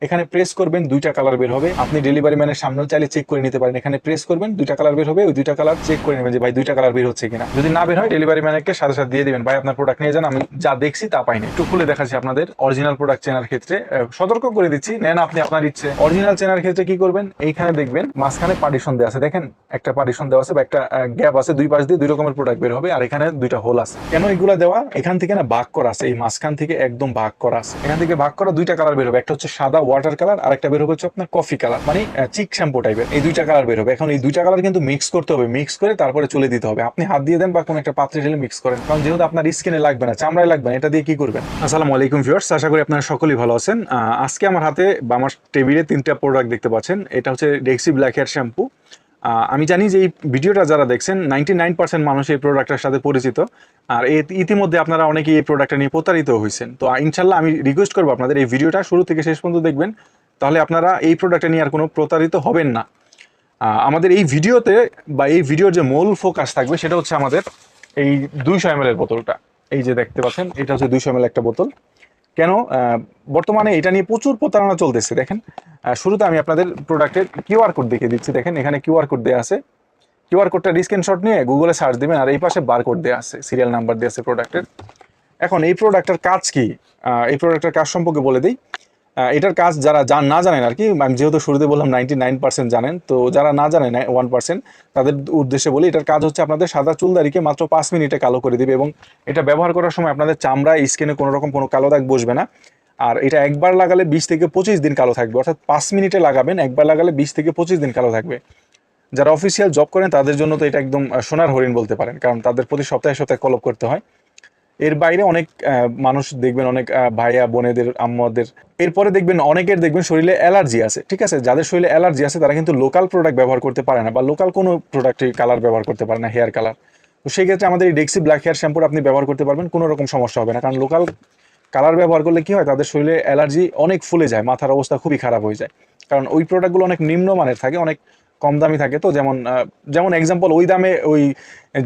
এখানে প্রেস করবেন, দুইটা কালার বের হবে। আপনি ডেলিভারি ম্যানের সামনেও চাইলে চেক করে নিতে পারেন। এখানে প্রেস করবেন, দুইটা কালার বের হবে, ওই দুইটা কালার চেক করে নেবেন যে ভাই দুইটা কালার বের হচ্ছে কিনা। যদি না বের হয় ডেলিভারি ম্যানকে সাথে সাথে দিয়ে দিবেন, ভাই আপনার প্রোডাক্ট নিয়ে যান, আমি যা দেখছি তা পাইনি। একটু খুলে দেখাচ্ছি আপনাদের অরিজিনাল প্রোডাক্ট চেনার ক্ষেত্রে। সতর্ক করে দিচ্ছি, নেন আপনি আপনার ইচ্ছে। অরিজিনাল চেনার ক্ষেত্রে কি করবেন, এইখানে দেখবেন মাঝখানে পার্টিশন দেওয়া আছে, দেখেন একটা পার্টিশন দেওয়া আছে বা একটা গ্যাপ আছে, দুই পাশ দিয়ে দুই রকমের প্রোডাক্ট বের হবে, আর এখানে দুইটা হোল আছে। কেন এগুলা দেওয়া, এখান থেকে না ভাগ করা আছে, এই মাঝখান থেকে একদম ভাগ করা আছে। এখান থেকে ভাগ করা দুইটা কালার বের হবে, একটা হচ্ছে সাদা ওয়াটার কালার, আর একটা বের হবে হচ্ছে আপনার কফি কালার, মানে চিক শ্যাম্পু টাইপের। এই দুইটা কালার বের হবে। এখন এই দুইটা কালার কিন্তু মিক্স করতে হবে, মিক্স করে তারপরে চলে দিতে হবে। আপনি হাত দিয়ে দেন বা কোনো একটা পাত্রে ঢেলে মিক্স করেন, কারণ যেহেতু আপনার স্কিনে লাগবে না, চামড়ায় লাগবে না, এটা দিয়ে কি করবেন। আসসালামু আলাইকুম ভিউয়ার্স, আশা করি আপনারা সকলেই ভালো আছেন। আজকে আমার হাতে বা আমার টেবিলে তিনটা প্রোডাক্ট দেখতে পাচ্ছেন। এটা হচ্ছে ডেক্সি ব্ল্যাক হেয়ার শ্যাম্পু। আমি জানি যে এই ভিডিওটা যারা দেখছেন 99% মানুষ এই প্রোডাক্টের সাথে পরিচিত, আর ইতিমধ্যে আপনারা অনেকেই এই প্রোডাক্টটা নিয়ে প্রতারিত হয়েছেন। তো ইনশাল্লাহ আমি রিকোয়েস্ট করবো আপনাদের এই ভিডিওটা শুরু থেকে শেষ পর্যন্ত দেখবেন, তাহলে আপনারা এই প্রোডাক্টটা নিয়ে আর কোনো প্রতারিত হবেন না। আমাদের এই ভিডিওতে বা এই ভিডিওর যে মূল ফোকাস থাকবে সেটা হচ্ছে আমাদের এই 200 ml এর বোতলটা। এই যে দেখতে পাচ্ছেন, এটা হচ্ছে 200 ml একটা বোতল। কেন বর্তমানে এটা নিয়ে প্রচুর প্রতারণা চলতেছে। দেখেন, শুরুতে আমি আপনাদের প্রোডাক্টের কিউআর কোড দেখিয়ে দিচ্ছি। দেখেন এখানে কিউআর কোড দেওয়া আছে। কিউআর কোডটা স্ক্রিনশট নিয়ে গুগলে সার্চ দিবেন, আর এই পাশে বারকোড দেওয়া আছে, সিরিয়াল নাম্বার দেওয়া আছে প্রোডাক্টের। এখন এই প্রোডাক্টের কাজ কি, এই প্রোডাক্টের কাজ সম্পর্কে বলে দিই। এটার কাজ যারা না জানেন আর কি, আমি যেহেতু শুরুতে বললাম 99% জানেন, তো যারা না জানেন 1% তাদের উদ্দেশ্যে বলি, এটার কাজ হচ্ছে আপনাদের সাদা চুলদারিকে মাত্র 5 মিনিটে কালো করে দিবে, এবং এটা ব্যবহার করার সময় আপনাদের চামড়ায় স্কিনে কোনো রকম কোনো কালো দাগ বসবে না। আর এটা একবার লাগালে 20 থেকে 25 দিন কালো থাকবে, অর্থাৎ 5 মিনিটে লাগাবেন, একবার লাগালে 20 থেকে 25 দিন কালো থাকবে। যারা অফিসিয়াল জব করেন তাদের জন্য তো এটা একদম সোনার হরিণ বলতে পারেন, কারণ তাদের প্রতি সপ্তাহে সপ্তাহে কলপ করতে হয়। এর বাইরে অনেক মানুষ দেখবেন, অনেক ভাইয়া বোনেদের আম্মাদের, এরপরে দেখবেন অনেকের দেখবেন শরীরে অ্যালার্জি আছে। ঠিক আছে, যাদের শরীরে অ্যালার্জি আছে তারা কিন্তু লোকাল প্রোডাক্ট ব্যবহার করতে পারে না, বা লোকাল কোনো প্রোডাক্টের কালার ব্যবহার করতে পারে না, হেয়ার কালার। তো সেই ক্ষেত্রে আমাদের এই ডেক্সি ব্ল্যাক হেয়ার শ্যাম্পুটা আপনি ব্যবহার করতে পারবেন, কোনো রকম সমস্যা হবে না। কারণ লোকাল কালার ব্যবহার করলে কি হয়, তাদের শরীরে অ্যালার্জি অনেক ফুলে যায়, মাথার অবস্থা খুবই খারাপ হয়ে যায়, কারণ ওই প্রোডাক্টগুলো অনেক নিম্নমানের থাকে, অনেক কম দামি থাকে। তো যেমন যেমন এক্সাম্পল, ওই দামে ওই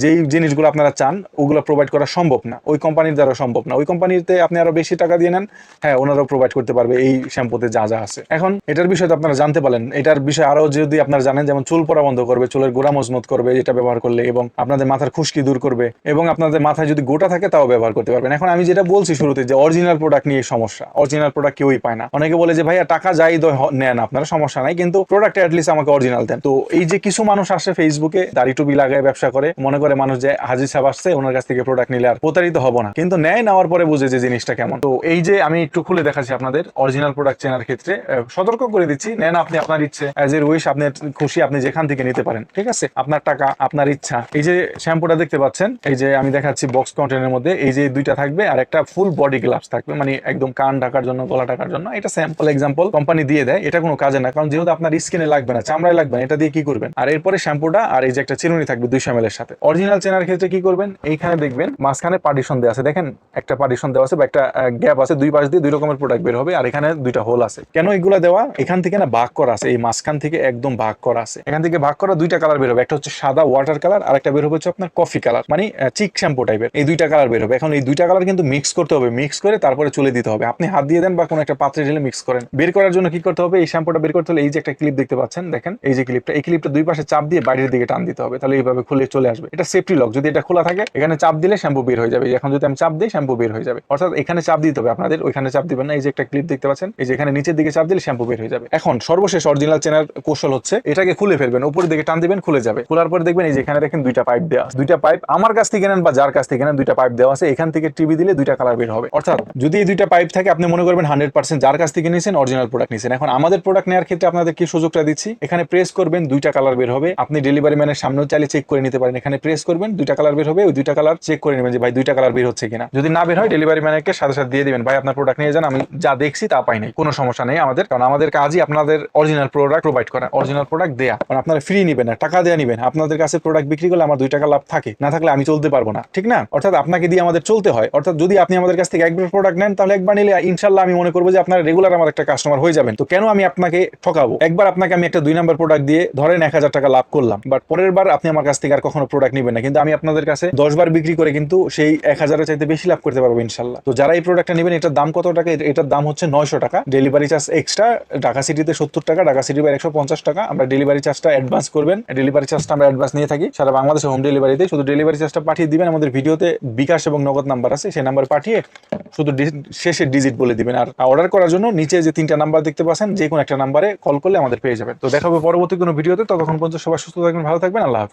যেই জিনিসগুলো আপনারা চান ওগুলো প্রোভাইড করা সম্ভব না, ওই কোম্পানির দ্বারা সম্ভব না। ওই কোম্পানিতে আপনি আরো বেশি টাকা দিয়ে নেন, হ্যাঁ ওনারাও প্রোভাইড করতে পারবে এই শ্যাম্পুতে যা যা আছে। এখন এটার বিষয়ে তো আপনারা জানতে পারলেন, এটার বিষয়ে আরো যদি আপনারা জানেন, যেমন চুল পড়া বন্ধ করবে, চুলের গোড়া মজবুত করবে এটা ব্যবহার করলে, এবং আপনাদের মাথার খুশকি দূর করবে, এবং আপনাদের মাথায় যদি গোটা থাকে তাও ব্যবহার করতে পারবেন। এখন আমি যেটা বলছি শুরুতে, যে অরিজিনাল প্রোডাক্ট নিয়ে সমস্যা, অরিজিনাল প্রোডাক্ট কেউই পায় না। অনেকে বলে যে ভাইয়া টাকা যাই নেন আপনারা, সমস্যা নাই, কিন্তু প্রোডাক্ট অ্যাটলিস্ট আমাকে অরিজিনাল দেন। তো এই যে কিছু মানুষ আসে ফেসবুকে দাড়ি টুপি লাগায় ব্যবসা করে, মনে করে মানুষ যে হাজির সাহেব আসছে ওনার কাছ থেকে প্রোডাক্ট নিলে আর প্রতারিত হবো না, কিন্তু নেওয়ার পরে বুঝে যে জিনিসটা কেমন। তো এই যে আমি একটু খুলে দেখাচ্ছি আপনাদের অরিজিনাল প্রোডাক্ট চেনার ক্ষেত্রে। সতর্ক করে দিচ্ছি, নেন আপনি আপনার ইচ্ছে, অ্যাজ এর উইশ, আপনার খুশি, আপনি যেখান থেকে নিতে পারেন। ঠিক আছে, আপনার টাকা আপনার ইচ্ছা। এই যে শ্যাম্পুটা দেখতে পাচ্ছেন, এই যে আমি দেখাচ্ছি বক্স কন্টেনারের মধ্যে, এই যে দুইটা থাকবে, আর একটা ফুল বডি গ্লাভস থাকবে, মানে একদম কান ঢাকার জন্য, গলা ঢাকার জন্য। এটা স্যাম্পল এক্সাম্পল কোম্পানি দিয়ে দেয়, এটা কোনো কাজে না, কারণ যেহেতু আপনার স্কিনে লাগবে না, চামড়ায় লাগবে না, এটা দিয়ে কি করবেন। আর এরপরে শ্যাম্পুটা আর এই যে একটা চিরুনি থাকবে 200 ml এর সাথে। অরিজিনাল চেনার ক্ষেত্রে কি করবেন, এইখানে দেখবেন মাঝখানে পার্টিশন দেওয়া আছে, দেখেন একটা পার্টিশন দেওয়া আছে বা একটা গ্যাপ আছে, দুই পাশ দিয়ে দুই রকমের প্রোডাক্ট বের হবে, আর এখানে দুইটা হোল আছে। কেন এগুলা দেওয়া, এখান থেকে না ভাগ করা আছে, এই মাঝখান থেকে একদম ভাগ করা আছে। এখান থেকে ভাগ করা দুইটা কালার বের হবে, একটা হচ্ছে সাদা ওয়াটার কালার, আর একটা বের হবে হচ্ছে আপনার কফি কালার, মানে চিক শ্যাম্পু টাইপের। এই দুইটা কালার বের হবে। এখন এই দুইটা কালার কিন্তু মিক্স করতে হবে, মিক্স করে তারপরে চলে দিতে হবে। আপনি হাত দিয়ে দেন বা কোনো একটা পাত্রে ঢেলে মিক্স করেন। বের করার জন্য কি করতে হবে, এই শ্যাম্পুটা বের করতে হলে এই যে একটা ক্লিপ দেখতে পাচ্ছেন, দেখেন এই যে ক্লিপটা, এই ক্লিপটা দুই পাশে চাপ দিয়ে বাইরের দিকে টান দিতে হবে, তাহলে এইভাবে খুলে চলে আসবে। এটা সেফটি লক, যদি এটা খোলা থাকে এখানে চাপ দিলে শ্যাম্পু বের হয়ে যাবে। এখন যদি আমি চাপ দিই শ্যাম্পু বের হয়ে যাবে, অর্থাৎ এখানে চাপ দিতে হবে আপনাদের, ওইখানে চাপ দিবেন না। এই যে একটা ক্লিপ দেখতে পাচ্ছেন, এই যে এখানে নিচের দিকে চাপ দিলে শ্যাম্পু বের হয়ে যাবে। এখন সর্বশেষ অরিজিনাল চেনার কৌশল হচ্ছে, এটাকে খুলে ফেলবেন, উপরের দিকে টান দিবেন, খুলে যাবে। খোলার পরে দেখবেন এই যে এখানে দেখেন দুইটা পাইপ দেওয়া, দুইটা পাইপ আমার কাছ থেকে নেন বা যার কাছ থেকে নেন, দুইটা পাইপ দেওয়া আছে। এখান থেকে টিভি দিলে দুইটা কালার বের হবে, অর্থাৎ যদি এই দুইটা পাইপ থাকে আপনি মনে করবেন 100% যার কাছ থেকে নিয়েছেন অরিজিনাল প্রোডাক্ট নিয়েছেন। এখন আমাদের প্রোডাক্ট নেওয়ার ক্ষেত্রে আপনাদের কি সুযোগটা দিচ্ছি, এখানে প্রেস করবেন, দুইটা কালার বের হবে। আপনি ডেলিভারি ম্যানের সামনেও চাইলে চেক করে নিতে পারেন। এখানে প্রেস করবেন, দুইটা কালার বের হবে, ওই দুইটা কালার চেক করে নেবেন যে ভাই দুইটা কালার বের হচ্ছে কিনা। যদি না বের হয় ডেলিভারি ম্যানকে সাথে সাথে দিয়ে দিবেন, ভাই আপনার প্রোডাক্ট নিয়ে যান, আমি যা দেখছি তা পাই নাই, কোনো সমস্যা নেই আমাদের, কারণ আমাদের কাজই আপনাদের অরিজিনাল প্রোডাক্ট প্রোভাইড করা, অরিজিনাল প্রোডাক্ট দেয়া। কারণ আপনারা ফ্রি নিবেন না, টাকা দেয়া নিবেন। আপনাদের কাছে প্রোডাক্ট বিক্রি করলে আমার 2 টাকা লাভ থাকে, না থাকলে আমি চলতে পারবো না, ঠিক না? অর্থাৎ আপনাকে দিয়ে আমাদের চলতে হয়। অর্থাৎ যদি আপনি আমাদের কাছ থেকে একবার প্রোডাক্ট নেন, তাহলে একবার নিলে ইনশাল্লাহ আমি মনে করবো যে আপনারা রেগুলার আমার একটা কাস্টমার হয়ে যাবেন। তো কেন আমি আপনাকে ঠকাবো? একবার আপনাকে আমি একটা 2 নাম্বার প্রোডাক্ট দিয়ে ধরেন 1000 টাকা লাভ করলাম, বাট পরের বার আপনি আমার কাছ থেকে আর কখনো প্রোডাক্ট প্রোডাক্ট নেবেন না, কিন্তু আমি আপনাদের কাছে 10 বার বিক্রি করে কিন্তু সেই 1000-এর চাইতে বেশি লাভ করতে পারবো ইনশাল্লাহ। তো যারা এই প্রোডাক্টটা নেবেন, এটার দাম কত টাকা? এটার দাম হচ্ছে 900 টাকা, ডেলিভারি চার্জ এক্সট্রা, ঢাকা সিটিতে 70 টাকা, ঢাকা সিটি বাইরে 150 টাকা। আমরা ডেলিভারি চার্জটা অ্যাডভান্স করবেন, ডেলিভারি চার্জটা আমরা অ্যাডভান্স নিয়ে থাকি সারা বাংলাদেশে হোম ডেলিভারিতে। শুধু ডেলিভারি চার্জটা পাঠিয়ে দিবেন, আমাদের ভিডিওতে বিকাশ এবং নগদ নাম্বার আছে, সেই নাম্বার পাঠিয়ে শুধু শেষের ডিজিট বলে দিবেন। আর অর্ডার করার জন্য নিচে যে 3টা নাম্বার দেখতে পাচ্ছেন, যে কোনো একটা নাম্বারে কল করলে আমাদের পেয়ে যাবেন। তো দেখা হবে পরবর্তী কোনো ভিডিওতে, ততক্ষণ পর্যন্ত সবাই সুস্থ থাকবেন, ভালো থাকবেন, আল্লাহ হাফেজ।